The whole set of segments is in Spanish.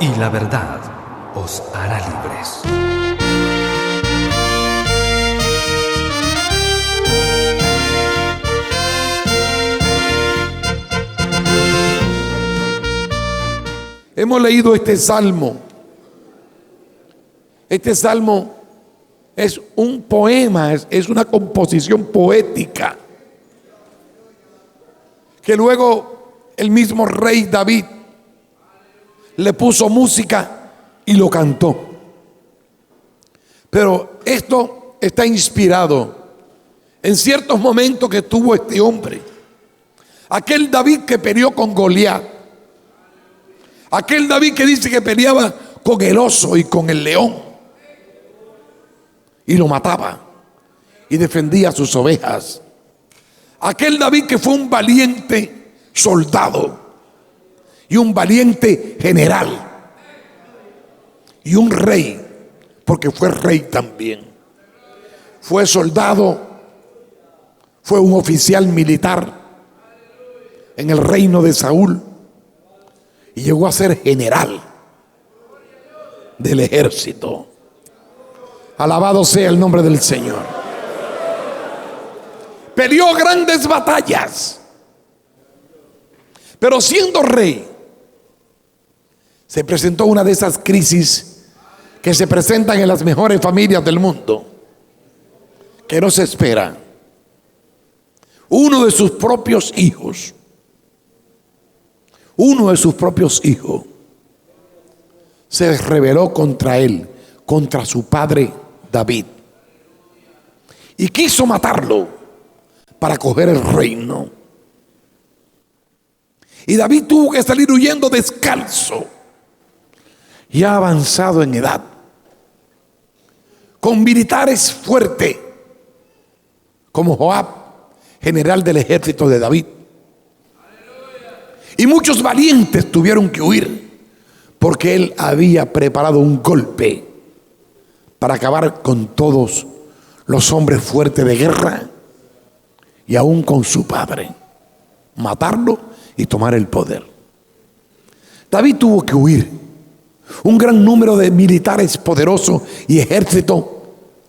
y la verdad os hará libres. Hemos leído este salmo. Este salmo es un poema, es una composición poética que luego el mismo rey David le puso música y lo cantó. Pero esto está inspirado en ciertos momentos que tuvo este hombre. Aquel David que peleó con Goliat. Aquel David que dice que peleaba con el oso y con el león. Y lo mataba. Y defendía a sus ovejas. Aquel David que fue un valiente soldado. Y un valiente general. Y un rey. Porque fue rey también. Fue soldado. Fue un oficial militar. En el reino de Saúl. Y llegó a ser general del ejército. Alabado sea el nombre del Señor. Peleó grandes batallas. Pero siendo rey, se presentó una de esas crisis que se presentan en las mejores familias del mundo, que no se espera. Uno de sus propios hijos se rebeló contra él, contra su padre David, y quiso matarlo para coger el reino. Y David tuvo que salir huyendo descalzo, ya avanzado en edad, con militares fuertes como Joab, general del ejército de David. Y muchos valientes tuvieron que huir porque él había preparado un golpe para acabar con todos los hombres fuertes de guerra y aún con su padre, matarlo y tomar el poder. David tuvo que huir. Un gran número de militares poderosos y ejército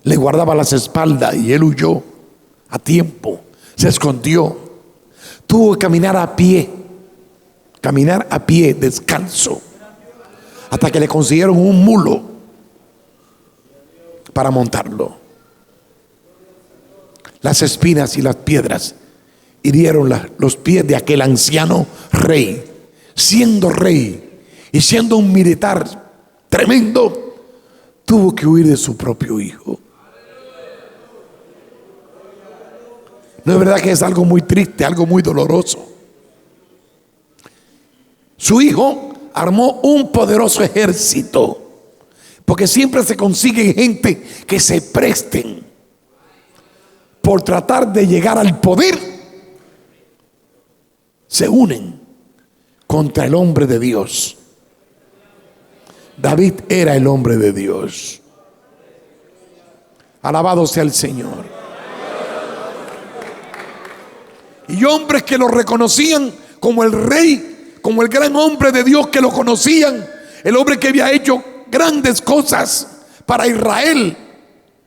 le guardaba las espaldas y él huyó a tiempo, se escondió. Tuvo que caminar a pie descalzo, hasta que le consiguieron un mulo para montarlo. Las espinas y las piedras hirieron los pies de aquel anciano rey. Siendo rey y siendo un militar tremendo, tuvo que huir de su propio hijo. ¿No es verdad que es algo muy triste, algo muy doloroso? Su hijo armó un poderoso ejército, porque siempre se consigue gente que se presten por tratar de llegar al poder. Se unen contra el hombre de Dios. David era el hombre de Dios. Alabado sea el Señor. Y hombres que lo reconocían como el rey, como el gran hombre de Dios, que lo conocían, el hombre que había hecho grandes cosas para Israel,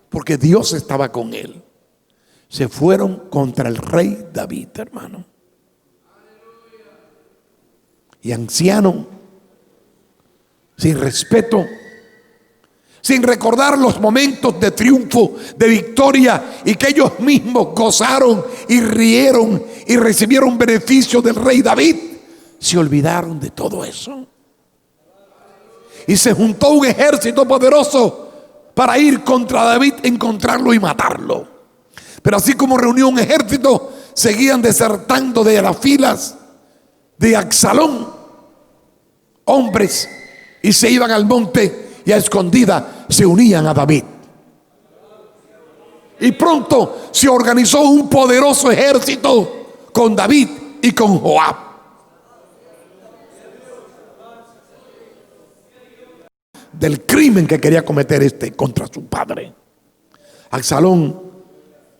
porque Dios estaba con él. Se fueron contra el rey David, hermano. Y anciano, sin respeto, sin recordar los momentos de triunfo, de victoria, y que ellos mismos gozaron y rieron y recibieron beneficios del rey David, se olvidaron de todo eso. Y se juntó un ejército poderoso para ir contra David, encontrarlo y matarlo. Pero así como reunió un ejército, seguían desertando de las filas de Absalón hombres, y se iban al monte y a escondida se unían a David. Y pronto se organizó un poderoso ejército con David y con Joab. Del crimen que quería cometer contra su padre. Absalón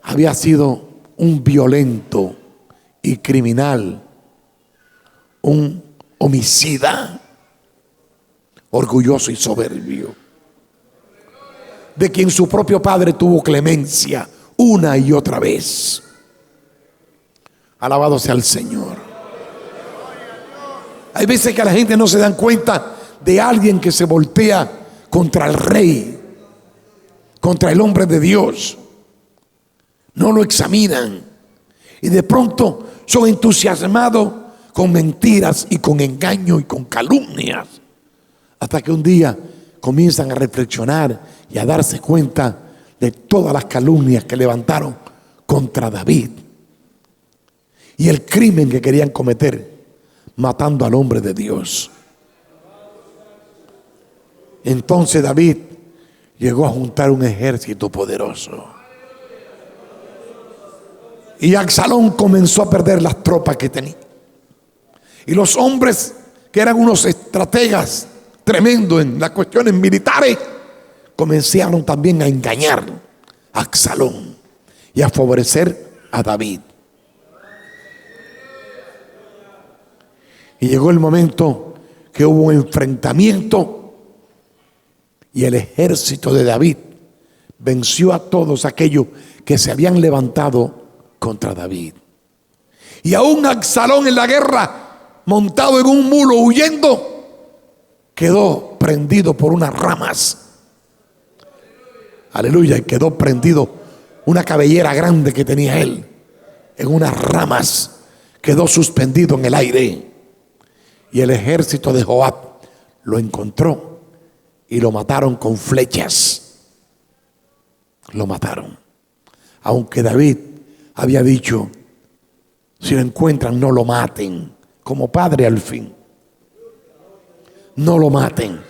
había sido un violento y criminal, un homicida, orgulloso y soberbio, de quien su propio padre tuvo clemencia una y otra vez. Alabado sea el Señor. Hay veces que la gente no se dan cuenta de alguien que se voltea contra el rey, contra el hombre de Dios. No lo examinan y de pronto son entusiasmados con mentiras y con engaño y con calumnias, hasta que un día comienzan a reflexionar y a darse cuenta de todas las calumnias que levantaron contra David y el crimen que querían cometer matando al hombre de Dios. Entonces David llegó a juntar un ejército poderoso y Absalón comenzó a perder las tropas que tenía, y los hombres que eran unos estrategas tremendos en las cuestiones militares comenzaron también a engañar a Absalón y a favorecer a David. Y llegó el momento que hubo un enfrentamiento y el ejército de David venció a todos aquellos que se habían levantado contra David. Y aún Absalón en la guerra, montado en un mulo huyendo, quedó prendido por unas ramas. Aleluya. Y quedó prendido, una cabellera grande que tenía él, en unas ramas, quedó suspendido en el aire. Y el ejército de Joab lo encontró y lo mataron con flechas. Lo mataron. Aunque David había dicho: si lo encuentran, no lo maten. Como padre al fin, no lo maten.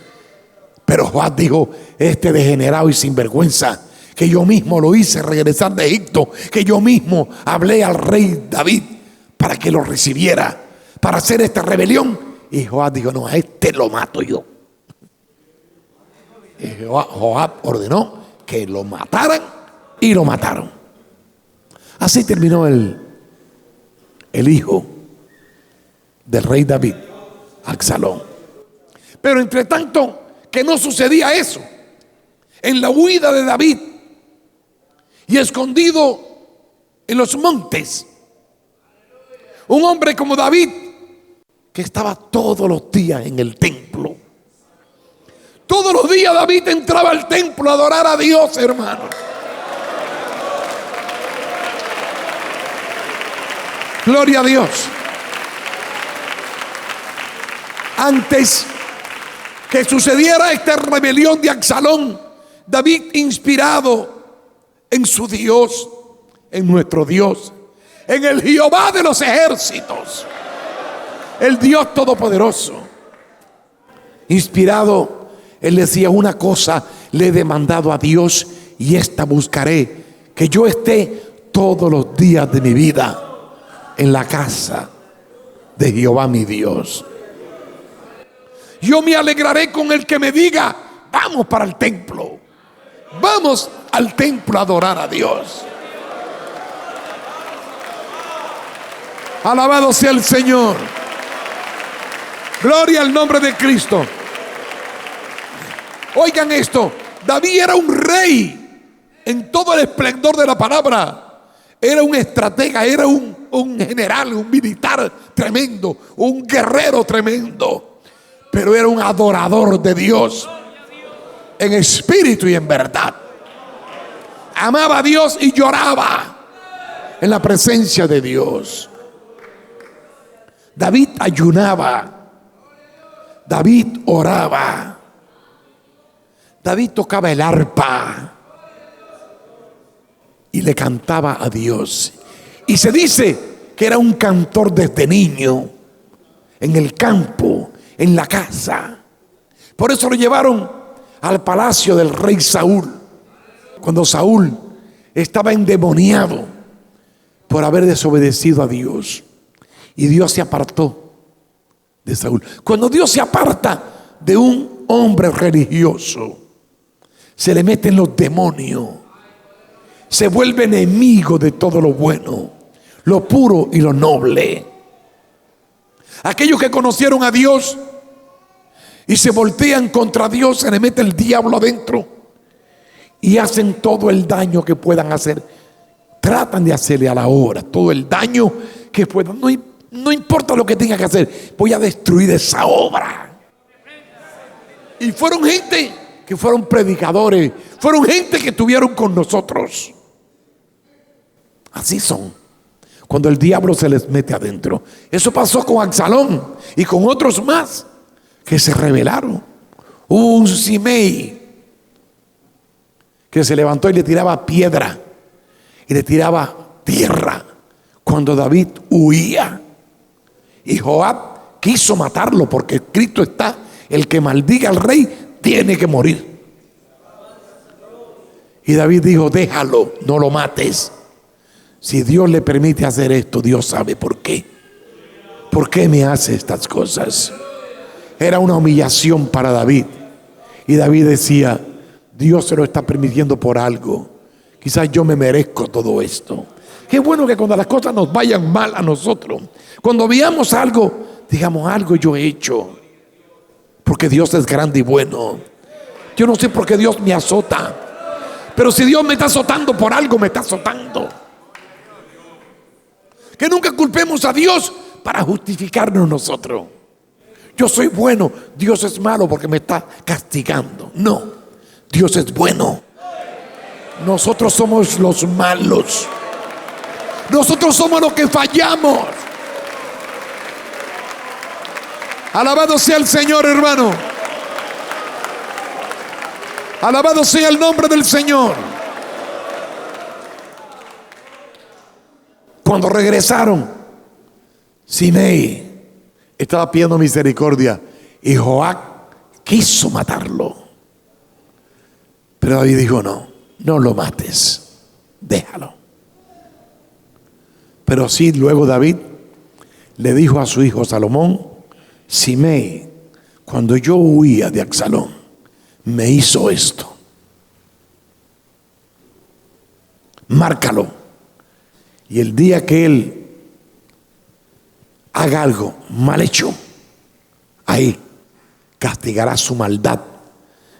Pero Joab dijo: este degenerado y sinvergüenza, que yo mismo lo hice regresar de Egipto, que yo mismo hablé al rey David para que lo recibiera, para hacer esta rebelión. Y Joab dijo: no, a este lo mato yo. Y Joab ordenó que lo mataran y lo mataron. Así terminó el hijo del rey David, Absalón. Pero entre tanto que no sucedía eso, en la huida de David y escondido en los montes, un hombre como David, que estaba todos los días en el templo. Todos los días David entraba al templo a adorar a Dios, hermano. Gloria a Dios. Antes que sucediera esta rebelión de Absalón, David, inspirado en su Dios, en nuestro Dios, en el Jehová de los ejércitos, el Dios todopoderoso, inspirado, él decía: una cosa le he demandado a Dios y esta buscaré, que yo esté todos los días de mi vida en la casa de Jehová mi Dios. Yo me alegraré con el que me diga: vamos para el templo, vamos al templo a adorar a Dios. Alabado sea el Señor. Gloria al nombre de Cristo. Oigan esto: David era un rey en todo el esplendor de la palabra. Era un estratega, era un general, un militar tremendo, un guerrero tremendo. Pero era un adorador de Dios en espíritu y en verdad. Amaba a Dios y lloraba en la presencia de Dios. David ayunaba. David oraba. David tocaba el arpa y le cantaba a Dios. Y se dice que era un cantor desde niño, en el campo, en la casa. Por eso lo llevaron al palacio del rey Saúl, cuando Saúl estaba endemoniado por haber desobedecido a Dios, y Dios se apartó de Saúl. Cuando Dios se aparta de un hombre religioso, se le meten los demonios, se vuelve enemigo de todo lo bueno, lo puro y lo noble. Aquellos que conocieron a Dios y se voltean contra Dios, se le mete el diablo adentro y hacen todo el daño que puedan hacer. Tratan de hacerle a la obra todo el daño que puedan. No importa lo que tenga que hacer, voy a destruir esa obra. Y fueron gente que fueron predicadores, fueron gente que estuvieron con nosotros. Así son cuando el diablo se les mete adentro. Eso pasó con Absalón y con otros más que se rebelaron. Hubo un Simei que se levantó y le tiraba piedra y le tiraba tierra cuando David huía. Y Joab quiso matarlo porque escrito está: el que maldiga al rey tiene que morir. Y David dijo: déjalo, no lo mates. Si Dios le permite hacer esto, Dios sabe por qué. ¿Por qué me hace estas cosas? Era una humillación para David. Y David decía: Dios se lo está permitiendo por algo. Quizás yo me merezco todo esto. Qué bueno que cuando las cosas nos vayan mal a nosotros, cuando veamos algo, digamos: algo yo he hecho, porque Dios es grande y bueno. Yo no sé por qué Dios me azota, pero si Dios me está azotando por algo, me está azotando. Que nunca culpemos a Dios para justificarnos nosotros. Yo soy bueno, Dios es malo porque me está castigando. No, Dios es bueno. Nosotros somos los malos. Nosotros somos los que fallamos. Alabado sea el Señor, hermano. Alabado sea el nombre del Señor. Cuando regresaron, Simei estaba pidiendo misericordia y Joab quiso matarlo. Pero David dijo: no, no lo mates, déjalo. Pero sí, luego David le dijo a su hijo Salomón: Simei, cuando yo huía de Absalón, me hizo esto. Márcalo. Y el día que él haga algo mal hecho, ahí castigará su maldad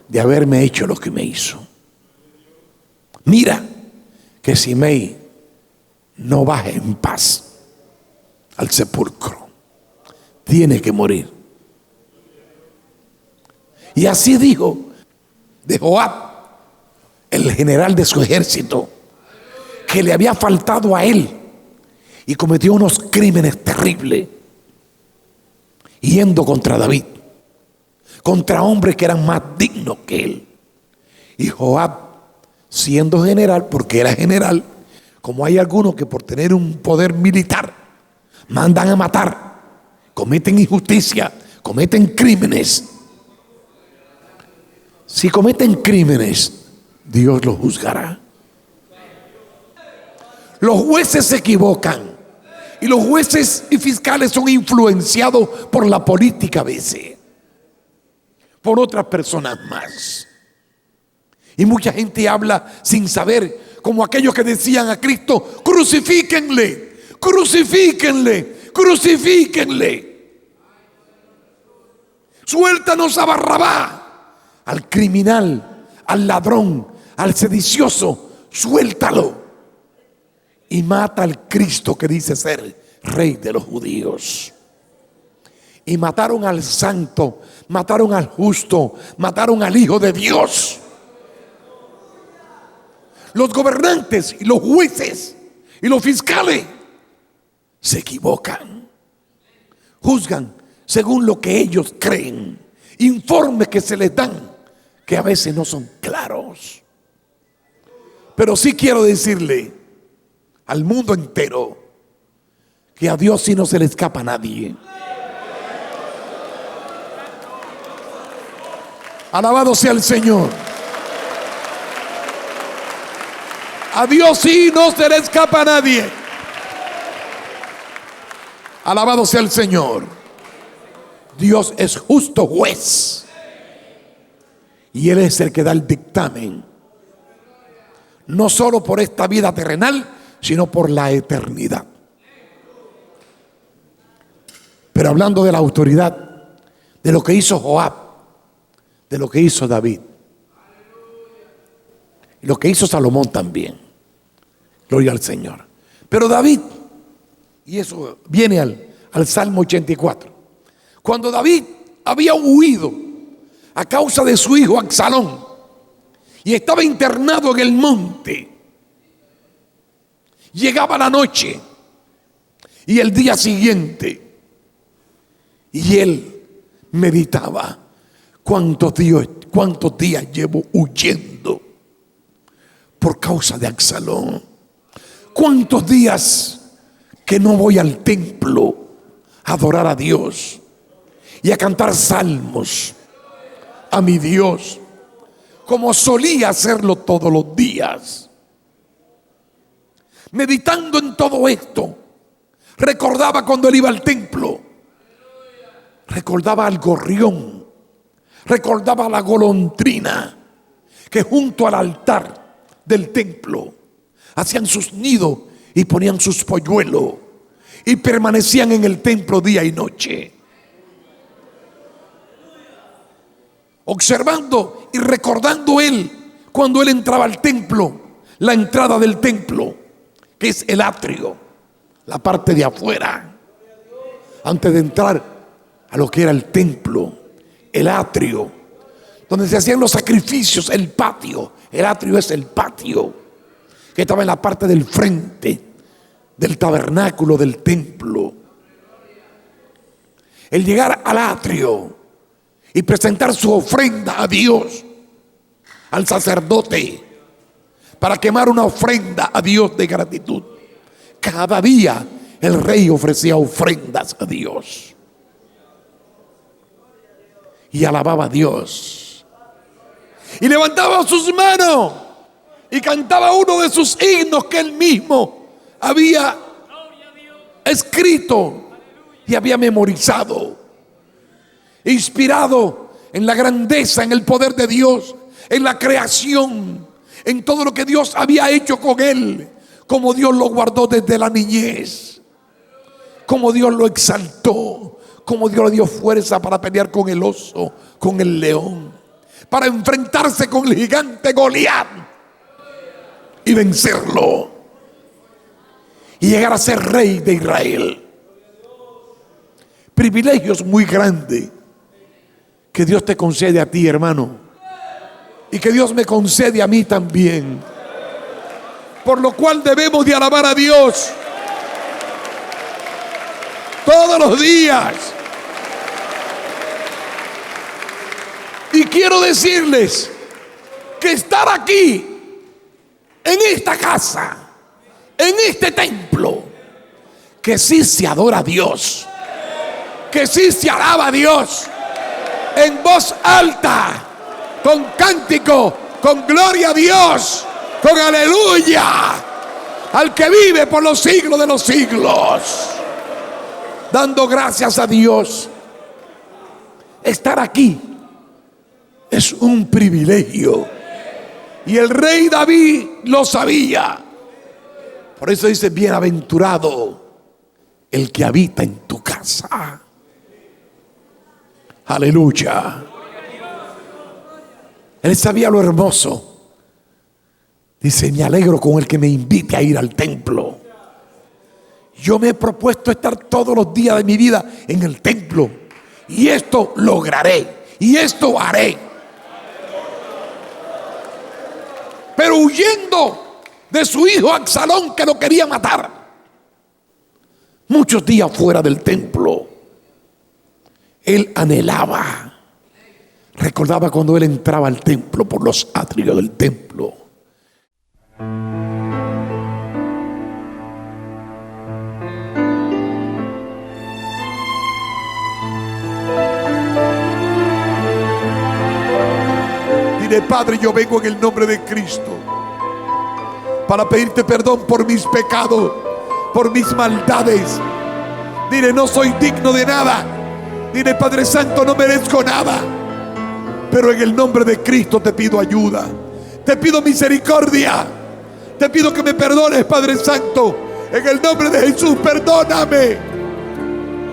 de haberme hecho lo que me hizo. Mira que Simei no baje en paz al sepulcro. Tiene que morir. Y así dijo de Joab, el general de su ejército, que le había faltado a él y cometió unos crímenes terribles yendo contra David, contra hombres que eran más dignos que él. Y Joab, siendo general, porque era general, como hay algunos que por tener un poder militar mandan a matar, cometen injusticia, cometen crímenes. Si cometen crímenes, Dios los juzgará. Los jueces se equivocan y los jueces y fiscales son influenciados por la política a veces, por otras personas más. Y mucha gente habla sin saber, como aquellos que decían a Cristo: crucifíquenle, crucifíquenle, crucifíquenle. Suéltanos a Barrabás, al criminal, al ladrón, al sedicioso, suéltalo. Y mata al Cristo que dice ser Rey de los judíos. Y mataron al santo, mataron al justo, mataron al Hijo de Dios. Los gobernantes y los jueces y los fiscales se equivocan. Juzgan según lo que ellos creen. Informes que se les dan que a veces no son claros. Pero sí quiero decirle al mundo entero que a Dios sí no se le escapa a nadie. Alabado sea el Señor. A Dios sí no se le escapa a nadie. Alabado sea el Señor. Dios es justo juez y Él es el que da el dictamen, no solo por esta vida terrenal, sino por la eternidad. Pero hablando de la autoridad, de lo que hizo Joab, de lo que hizo David. Y lo que hizo Salomón también. Gloria al Señor. Pero David, y eso viene al Salmo 84. Cuando David había huido a causa de su hijo Absalón y estaba internado en el monte, llegaba la noche y el día siguiente, y él meditaba: cuántos días llevo huyendo por causa de Absalón. Cuántos días que no voy al templo a adorar a Dios y a cantar salmos a mi Dios, como solía hacerlo todos los días. Meditando en todo esto, recordaba cuando él iba al templo, recordaba al gorrión, recordaba la golondrina que junto al altar del templo hacían sus nidos y ponían sus polluelos y permanecían en el templo día y noche, observando y recordando él cuando él entraba al templo, la entrada del templo, que es el atrio, la parte de afuera, antes de entrar a lo que era el templo, el atrio, donde se hacían los sacrificios, el patio. El atrio es el patio que estaba en la parte del frente del tabernáculo del templo. El llegar al atrio y presentar su ofrenda a Dios, al sacerdote, para quemar una ofrenda a Dios de gratitud. Cada día el rey ofrecía ofrendas a Dios y alababa a Dios y levantaba sus manos y cantaba uno de sus himnos que él mismo había escrito y había memorizado, inspirado en la grandeza, en el poder de Dios, en la creación, en todo lo que Dios había hecho con él, como Dios lo guardó desde la niñez, como Dios lo exaltó, como Dios le dio fuerza para pelear con el oso, con el león, para enfrentarse con el gigante Goliat y vencerlo y llegar a ser rey de Israel. Privilegios muy grandes que Dios te concede a ti, hermano, y que Dios me concede a mí también, por lo cual debemos de alabar a Dios todos los días. Y quiero decirles que estar aquí, en esta casa, en este templo, que sí se adora a Dios, que sí se alaba a Dios en voz alta, con cántico, con gloria a Dios, con aleluya al que vive por los siglos de los siglos, dando gracias a Dios. Estar aquí es un privilegio y el rey David lo sabía. Por eso dice: bienaventurado el que habita en tu casa. Aleluya. Él sabía lo hermoso. Dice: me alegro con el que me invite a ir al templo. Yo me he propuesto estar todos los días de mi vida en el templo, y esto lograré, y esto haré. Pero huyendo de su hijo Absalón, que lo quería matar, muchos días fuera del templo, él anhelaba, recordaba cuando él entraba al templo, por los atrios del templo. Dile: Padre, yo vengo en el nombre de Cristo para pedirte perdón por mis pecados, por mis maldades. Dile: no soy digno de nada. Dile: Padre Santo, no merezco nada, pero en el nombre de Cristo te pido ayuda, te pido misericordia, te pido que me perdones, Padre Santo. En el nombre de Jesús, perdóname,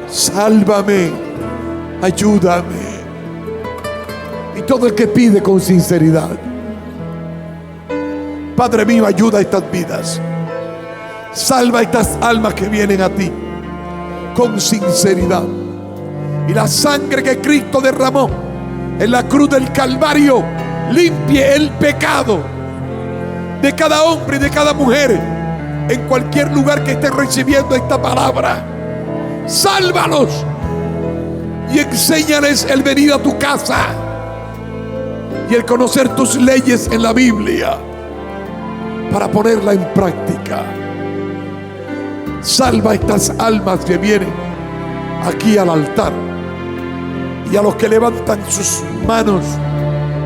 sálvame, ayúdame. y todo el que pide con sinceridad. Padre mío, ayuda a estas vidas. Salva a estas almas que vienen a ti con sinceridad. Y la sangre que Cristo derramó en la cruz del Calvario limpie el pecado de cada hombre y de cada mujer en cualquier lugar que esté recibiendo esta palabra. Sálvalos y enséñales el venir a tu casa y el conocer tus leyes en la Biblia para ponerla en práctica. Salva a estas almas que vienen aquí al altar y a los que levantan sus manos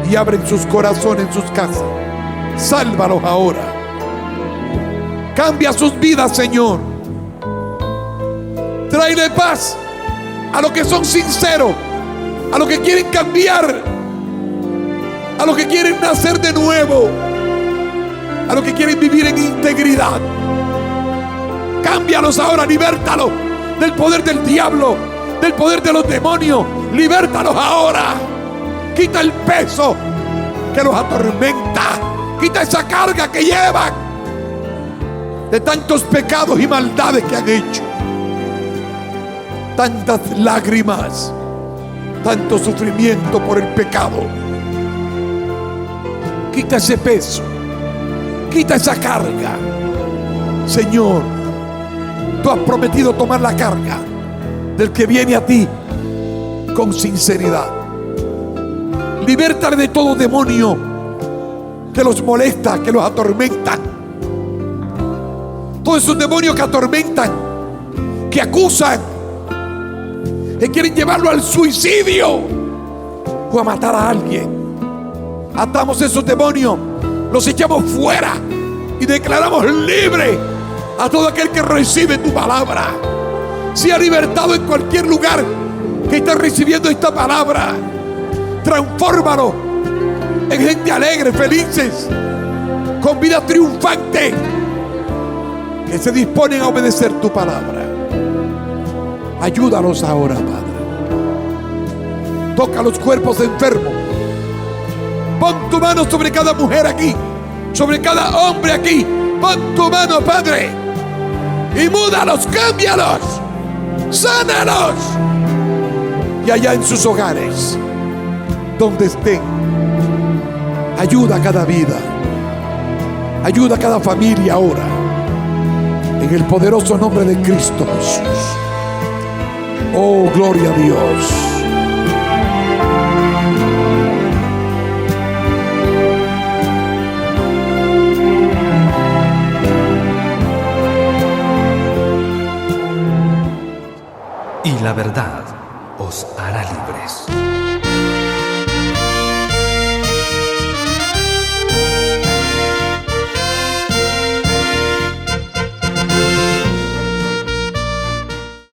y abren sus corazones en sus casas. Sálvalos ahora. Cambia sus vidas, Señor. Tráele paz a los que son sinceros, a los que quieren cambiar, a los que quieren nacer de nuevo, a los que quieren vivir en integridad. Cámbialos ahora, libértalos del poder del diablo, del poder de los demonios. Libértalos ahora. Quita el peso que los atormenta. Quita esa carga que llevan de tantos pecados y maldades que han hecho. Tantas lágrimas, tanto sufrimiento por el pecado. Quita ese peso, quita esa carga. Señor, tú has prometido tomar la carga del que viene a ti con sinceridad. Libértale de todo demonio que los molesta, que los atormenta. Todos esos demonios que atormentan, que acusan, que quieren llevarlo al suicidio o a matar a alguien. Atamos esos demonios, los echamos fuera y declaramos libre a todo aquel que recibe tu palabra. Sea libertado en cualquier lugar que esté recibiendo esta palabra. Transfórmalo en gente alegre, felices, con vida triunfante, que se disponen a obedecer tu palabra. Ayúdalos ahora, Padre. Toca los cuerpos enfermos. Pon tu mano sobre cada mujer aquí, sobre cada hombre aquí. Pon tu mano, Padre, y múdalos, cámbialos, sánalos. Y allá en sus hogares, donde estén, ayuda a cada vida, ayuda a cada familia ahora, en el poderoso nombre de Cristo Jesús. Oh, gloria a Dios. Y la verdad os hará libres.